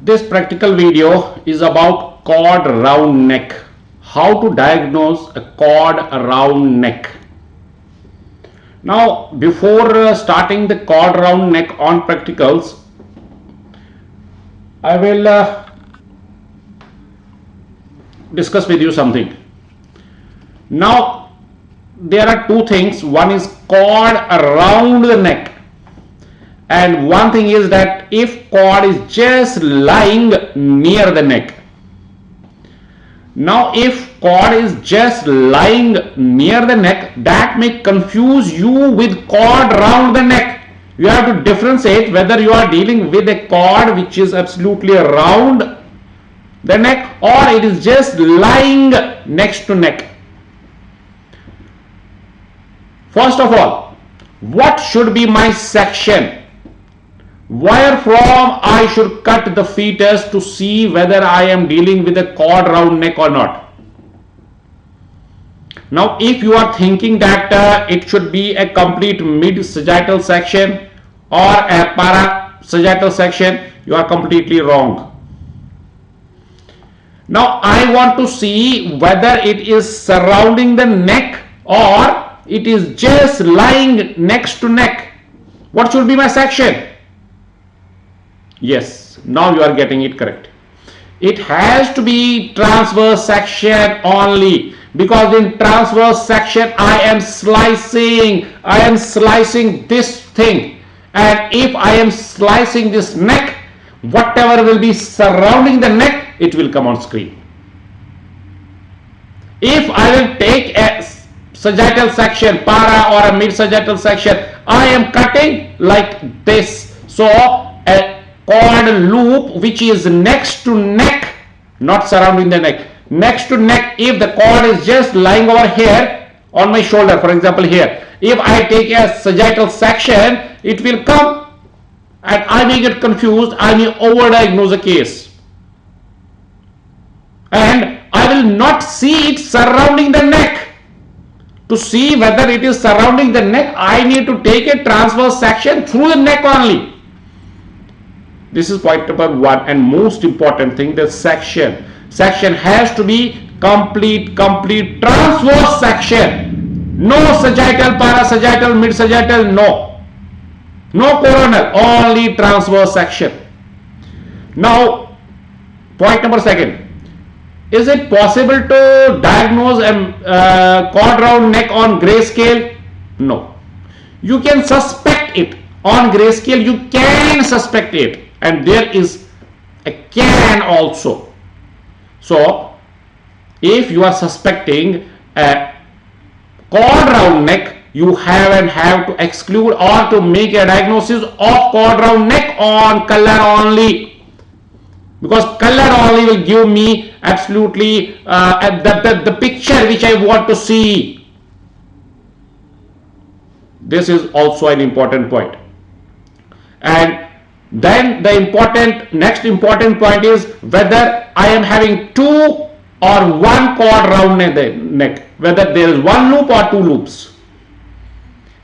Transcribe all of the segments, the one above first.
This practical video is about cord round neck. How to diagnose a cord round neck. Now, before starting the cord round neck on practicals, I will discuss with you something. Now, there are two things. One is cord around the neck, and one thing is that if cord is just lying near the neck. Now, if cord is just lying near the neck, that may confuse you with cord round the neck. You have to differentiate whether you are dealing with a cord which is absolutely around the neck or it is just lying next to neck. First of all, what should be my section? Where from I should cut the fetus to see whether I am dealing with a cord round neck or not. Now, if you are thinking that it should be a complete mid sagittal section or a para sagittal section, you are completely wrong. Now, I want to see whether it is surrounding the neck or it is just lying next to neck. What should be my section? Yes, now you are getting it correct. It has to be transverse section only, because in transverse section I am slicing this thing, and if I am slicing this neck, whatever will be surrounding the neck, it will come on screen. If I will take a sagittal section, para or a mid sagittal section, I am cutting like this. So a cord loop which is next to neck, not surrounding the neck, next to neck. If the cord is just lying over here on my shoulder, for example here, if I take a sagittal section, it will come and I may get confused, I may overdiagnose a case, and I will not see it surrounding the neck. To see whether it is surrounding the neck, I need to take a transverse section through the neck only. This is point number one, and most important thing, the section has to be complete transverse section. No sagittal, parasagittal, mid sagittal, no coronal, only transverse section. Now, point number second, is it possible to diagnose a cord round neck on grayscale? No. You can suspect it on grayscale. You can suspect it, and there is a can also. So if you are suspecting a cord round neck, you have to exclude or to make a diagnosis of cord round neck on color only, because color only will give me absolutely the picture which I want to see. This is also an important point. And then the next important point is whether I am having two or one cord round neck, whether there is one loop or two loops.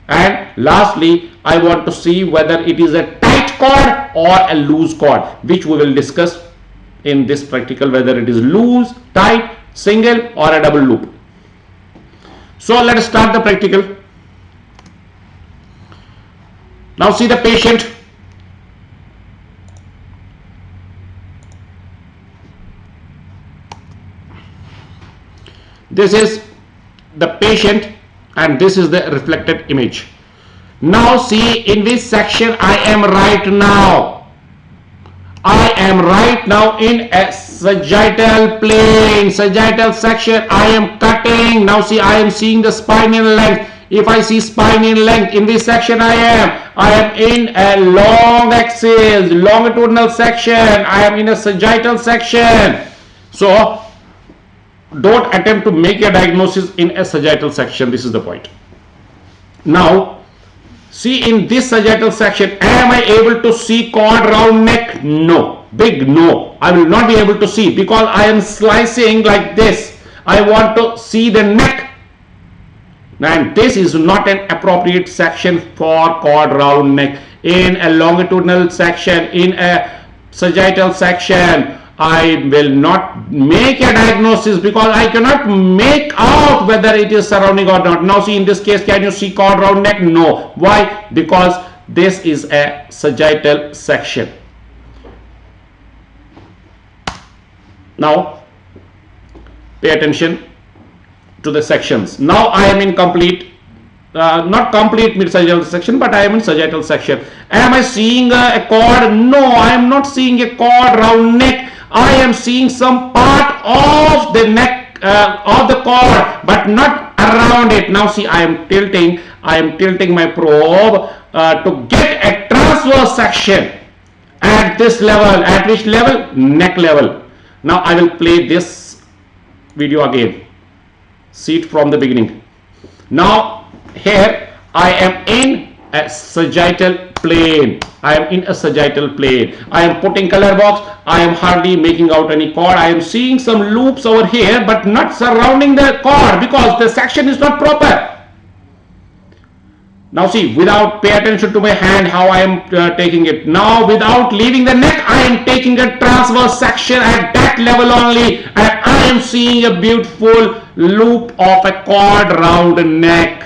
And lastly, I want to see whether it is a tight cord or a loose cord, which we will discuss in this practical, whether it is loose, tight, single or a double loop. So let us start the practical. Now see the patient. This is the patient and this is the reflected image. Now see, in this section I am right now in a sagittal plane, sagittal section. I am cutting. Now see, I am seeing the spine in length. If I see spine in length in this section, I am in a long axis, longitudinal section. I am in a sagittal section. So don't attempt to make a diagnosis in a sagittal section. This is the point. Now see, in this sagittal section, am I able to see cord round neck? No. Big no. I will not be able to see, because I am slicing like this. I want to see the neck, and this is not an appropriate section for cord round neck. In a longitudinal section, in a sagittal section. I will not make a diagnosis because I cannot make out whether it is surrounding or not. Now see, in this case, can you see chord round neck? No. Why? Because this is a sagittal section. Now pay attention to the sections. Now I am in complete, not complete mid sagittal section, but I am in sagittal section. Am I seeing a chord? No, I am not seeing a chord round neck. I am seeing some part of the neck of the chord, but not around it. Now see, I am tilting my probe to get a transverse section at this level. At which level? Neck level. Now I will play this video again. See it from the beginning. Now here I am in a sagittal plane. I am in a sagittal plane. I am putting color box. I am hardly making out any chord. I am seeing some loops over here, but not surrounding the chord because the section is not proper. Now see, without, pay attention to my hand, how I am taking it. Now without leaving the neck, I am taking a transverse section at that level only, and I am seeing a beautiful loop of a chord round the neck.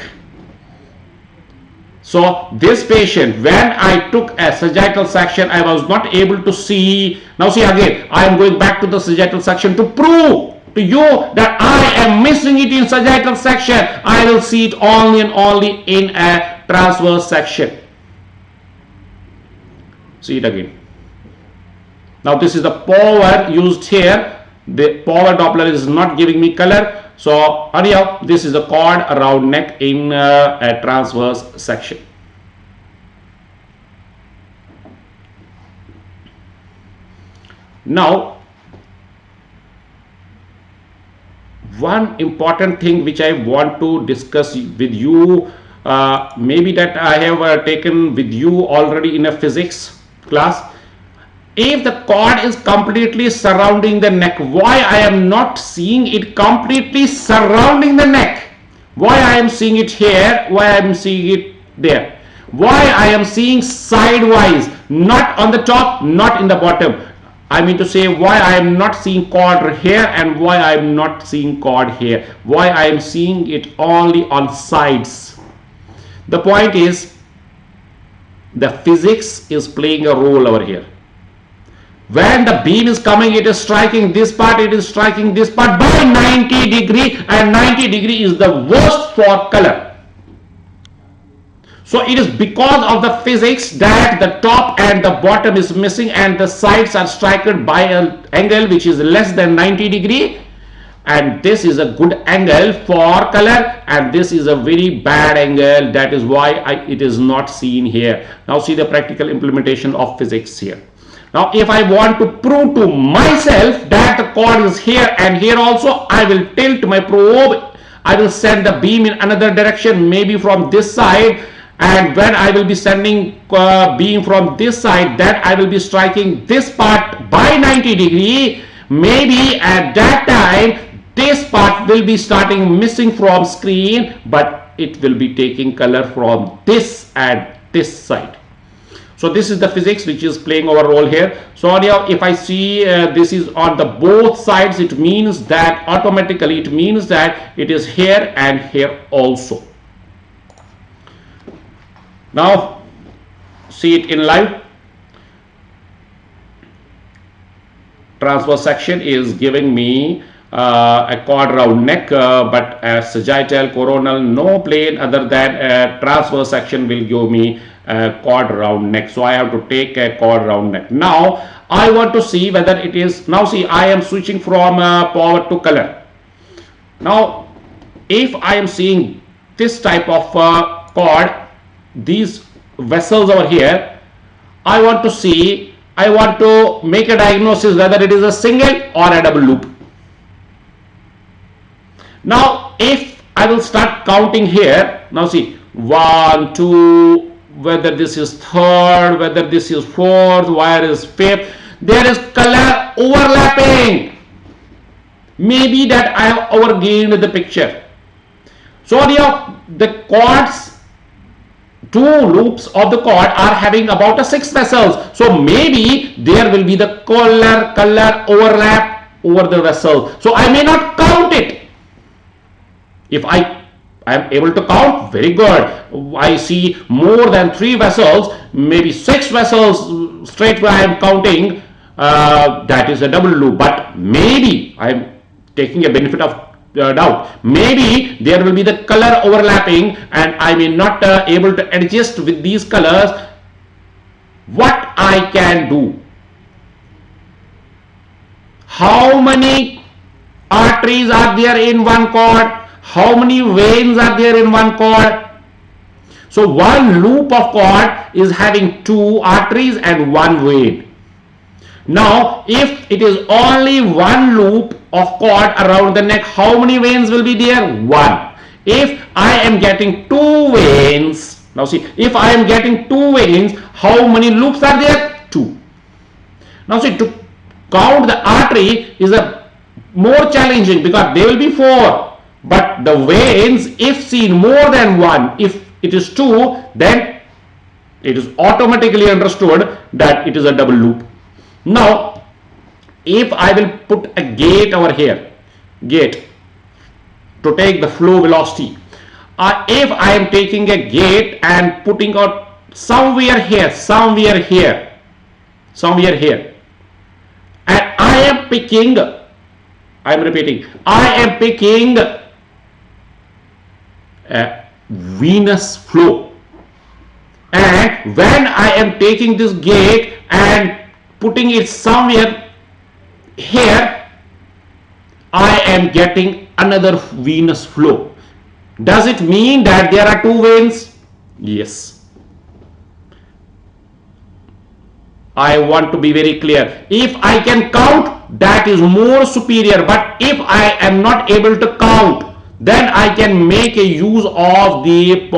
So this patient, when I took a sagittal section, I was not able to see. Now see again, I am going back to the sagittal section to prove to you that I am missing it in sagittal section. I will see it only and only in a transverse section. See it again. Now this is the power used here. The power Doppler is not giving me color. So anyhow, this is the chord around neck in a transverse section. Now one important thing which I want to discuss with you, maybe that I have taken with you already in a physics class. If the chord is completely surrounding the neck, why I am not seeing it completely surrounding the neck? Why I am seeing it here? Why I am seeing it there? Why I am seeing sidewise, not on the top, not in the bottom? I mean to say, why I am not seeing chord here and why I am not seeing chord here? Why I am seeing it only on sides? The point is, the physics is playing a role over here. When the beam is coming, it is striking this part, it is striking this part by 90 degree, and 90 degree is the worst for color. So it is because of the physics that the top and the bottom is missing and the sides are struck by an angle which is less than 90 degree, and this is a good angle for color and this is a very bad angle. That is why it is not seen here. Now see the practical implementation of physics here. Now if I want to prove to myself that the chord is here and here also, I will tilt my probe. I will send the beam in another direction, maybe from this side, and when I will be sending beam from this side, then I will be striking this part by 90 degree. Maybe at that time this part will be starting missing from screen, but it will be taking color from this and this side. So this is the physics which is playing our role here. So now if I see this is on the both sides, it means that automatically it means that it is here and here also. Now see it in live. Transverse section is giving me a chord round neck, but a sagittal, coronal, no plane other than a transverse section will give me a chord round neck. So I have to take a chord round neck. Now I want to see whether it is, now see I am switching from power to color. Now if I am seeing this type of chord, these vessels over here, I want to see, I want to make a diagnosis whether it is a single or a double loop. Now if I will start counting here, now see 1, 2, whether this is third, whether this is fourth, where is fifth, there is color overlapping. Maybe that I have overgained the picture. So now the chords two loops of the cord are having about a 6 vessels. So maybe there will be the color overlap over the vessel. So I may not count it. If I am able to count, very good. I see more than 3 vessels, maybe 6 vessels straight away I am counting, that is a double loop. But maybe I am taking a benefit of doubt. Maybe there will be the color overlapping and I may not able to adjust with these colors. What I can do? How many arteries are there in one cord? How many veins are there in one cord? So one loop of cord is having 2 arteries and 1 vein. Now if it is only one loop of cord around the neck, how many veins will be there? 1. If I am getting 2 veins, now see, if I am getting 2 veins, how many loops are there? 2. Now see, to count the artery is a more challenging because there will be 4, but the veins, if seen more than 1, if it is 2, then it is automatically understood that it is a double loop. Now if I will put a gate over here, gate to take the flow velocity, if I am taking a gate and putting out somewhere here, and I am picking, I am repeating, I am picking a venous flow, and when I am taking this gate and putting it somewhere here, I am getting another venous flow. Does it mean that there are 2 veins? Yes. I want to be very clear. If I can count, that is more superior, but if I am not able to count, then I can make a use of the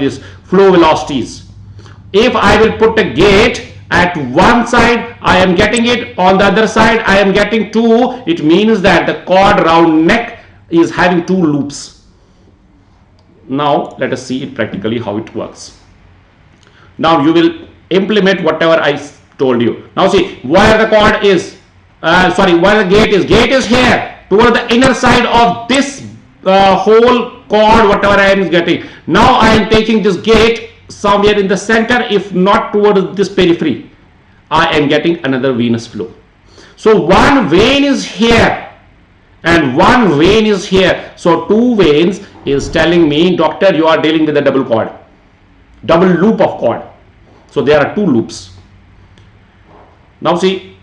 this flow velocities. If I will put a gate at one side, I am getting it, on the other side I am getting 2, it means that the cord round neck is having 2 loops. Now let us see it practically how it works. Now you will implement whatever I told you. Now see where the cord is, where the gate is here toward the inner side of this whole cord, whatever I am getting. Now I am taking this gate somewhere in the center, if not toward this periphery, I am getting another venous flow. So one vein is here and one vein is here, so 2 veins is telling me, doctor, you are dealing with a double cord, double loop of cord. So there are 2 loops. Now see,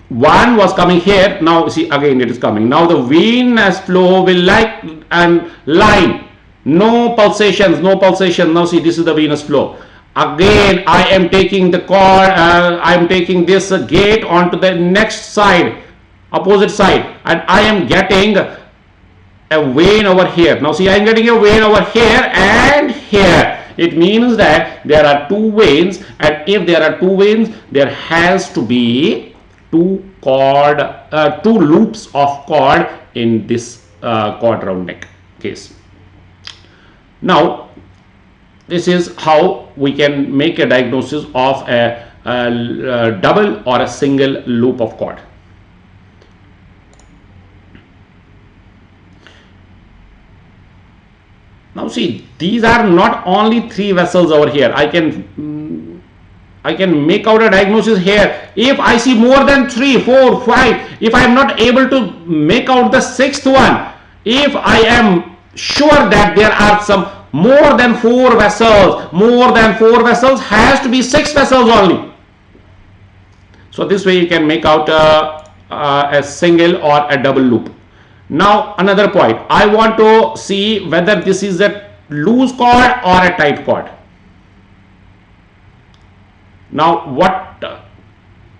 one was coming here, now see again it is coming. Now the venous flow will like and line, no pulsations. Now see, this is the venous flow. Again I am taking the cord, I am taking this gate onto the next side, opposite side, and I am getting a vein over here. Now see, I am getting a vein over here and here. It means that there are 2 veins, and if there are 2 veins, there has to be 2 loops of cord in this cord round neck case. Now this is how we can make a diagnosis of a double or a single loop of cord. Now see, these are not only 3 vessels over here. I can make out a diagnosis here. If I see more than 3, 4, 5, if I am not able to make out the 6th one, if I am sure that there are some more than 4 vessels, has to be 6 vessels only. So this way you can make out a single or a double loop. Now another point, I want to see whether this is a loose cord or a tight cord. Now what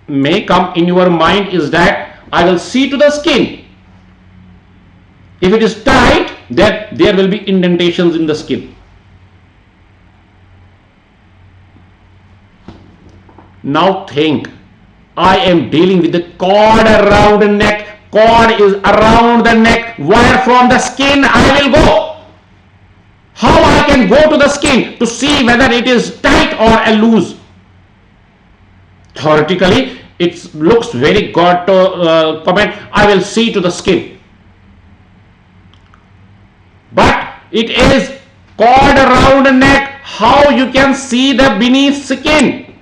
may come in your mind is that I will see to the skin. If it is tight, then there will be indentations in the skin. Now think, I am dealing with the cord around the neck. Cord is around the neck. Where from the skin I will go? How I can go to the skin to see whether it is tight or a loose? Theoretically, it looks very good to comment, I will see to the skin. But it is cord around neck. How you can see the beneath skin?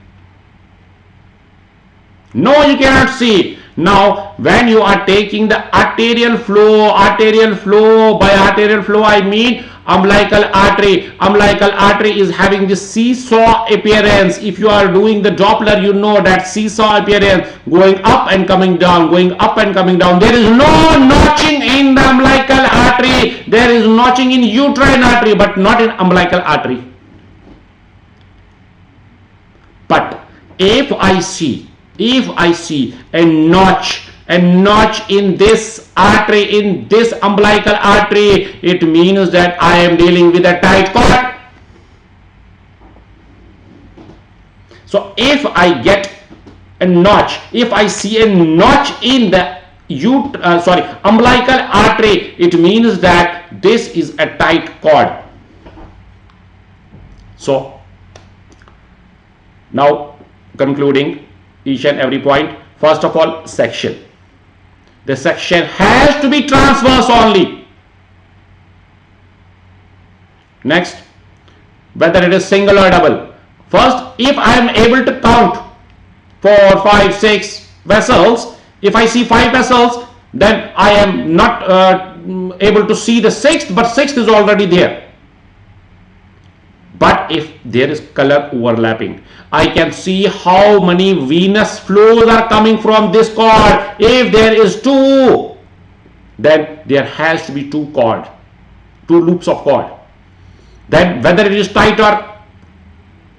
No, you cannot see. Now, when you are taking the arterial flow, by arterial flow I mean umbilical artery. Umbilical artery is having this seesaw appearance. If you are doing the Doppler, you know that seesaw appearance, going up and coming down, going up and coming down. There is no notching in the umbilical artery. There is notching in uterine artery, but not in umbilical artery. But if I see a notch in this artery, in this umbilical artery, it means that I am dealing with a tight cord. So if I get a notch, if I see a notch in the umbilical artery, it means that this is a tight cord. So now concluding each and every point. First of all, section. The section has to be transverse only. Next, whether it is single or double. First, if I am able to count 4, 5, 6 vessels, if I see 5 vessels, then I am not able to see the 6th, but 6th is already there. But if there is color overlapping, I can see how many venous flows are coming from this cord. If there is 2, then there has to be 2 loops of cord. Then whether it is tight or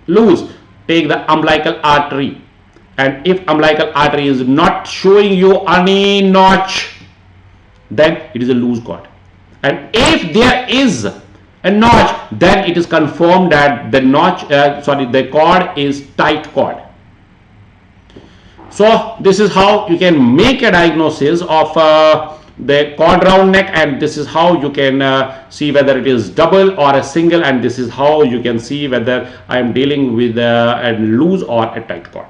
loose, take the umbilical artery, and if umbilical artery is not showing you any notch, then it is a loose cord. And if there is a notch, then it is confirmed that the cord is tight cord. So this is how you can make a diagnosis of the cord round neck, and this is how you can see whether it is double or a single, and this is how you can see whether I am dealing with a loose or a tight cord.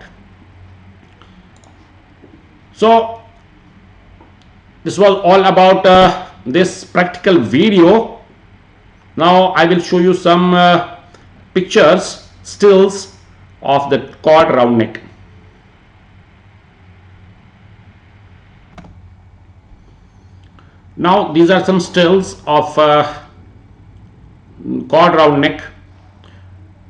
So this was all about this practical video. Now I will show you some pictures, stills of the cord round neck. Now these are some stills of cord round neck.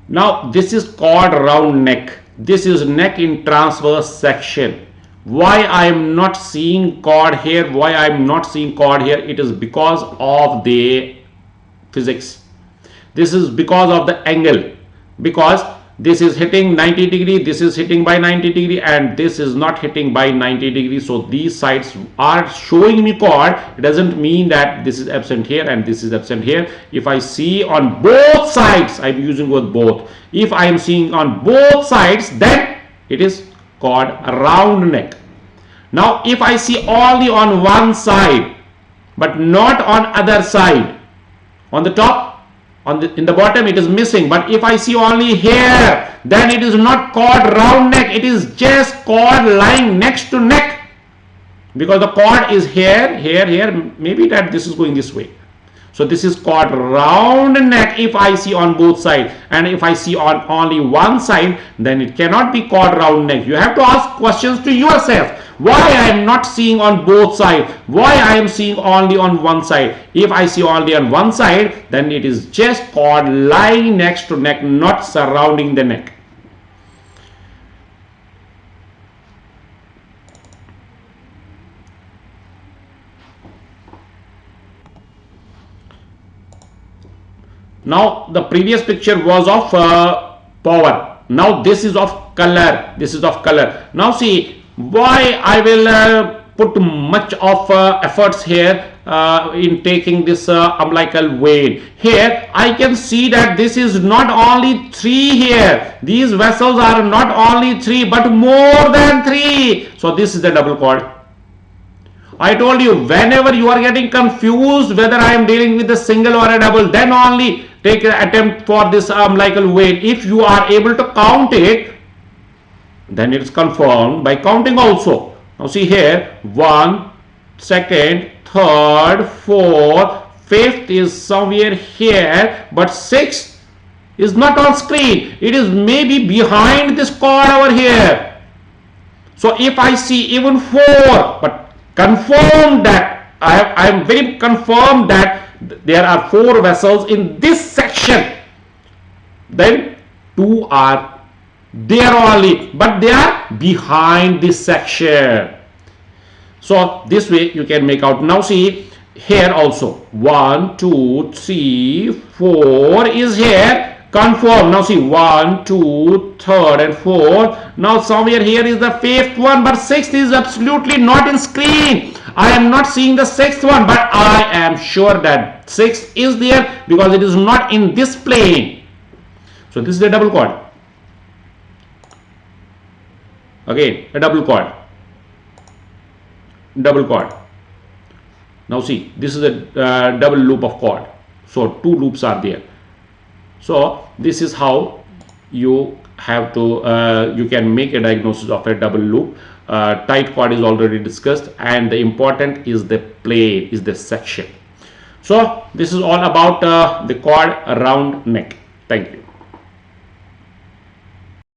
Now this is cord round neck. This is neck in transverse section. Why I am not seeing cord here? Why I am not seeing cord here? It is because of the physics. This is because of the angle, because this is hitting 90 degree, this is hitting by 90 degree, and this is not hitting by 90 degree. So these sides are showing me cord. It doesn't mean that this is absent here and this is absent here. If I see on both sides, I'm using word both. If I am seeing on both sides, then it is cord round neck. Now if I see only on one side but not on other side, on the top, in the bottom it is missing, but if I see only here, then it is not cord round neck, it is just cord lying next to neck, because the cord is here, maybe that this is going this way. So this is cord round neck if I see on both sides, and if I see on only one side, then it cannot be cord round neck. You have to ask questions to yourself. Why I am not seeing on both sides? Why I am seeing only on one side? If I see only on one side, then it is just cord lying next to neck, not surrounding the neck. Now the previous picture was of power. Now this is of color. This is of color. Now see why I will put much of efforts here in taking this umbilical vein. Here I can see that this is not only 3 here. These vessels are not only 3 but more than 3. So this is the double cord. I told you, whenever you are getting confused whether I am dealing with a single or a double, then only take an attempt for this umbilical vein. If you are able to count it, then it's confirmed by counting also. Now see here, 1, 2nd, 3rd, 4th, 5th is somewhere here, but 6th is not on screen. It is maybe behind this cord over here. So if I see even 4, but confirm that I am very confirmed that there are 4 vessels in this section, then 2 are there only, but they are behind this section. So this way you can make out. Now see here also, 1, 2, 3, 4 is here. Confirm. Now see 1, 2, 3rd and 4th. Now somewhere here is the 5th one, but 6th is absolutely not in screen. I am not seeing the 6th one, but I am sure that 6th is there because it is not in this plane. So this is a double chord. Again a double chord. Double chord. Now see, this is a double loop of chord. So 2 loops are there. So this is how you have to you can make a diagnosis of a double loop. Tight chord is already discussed, and the important is the plane, is the section. So this is all about the chord around neck. Thank you.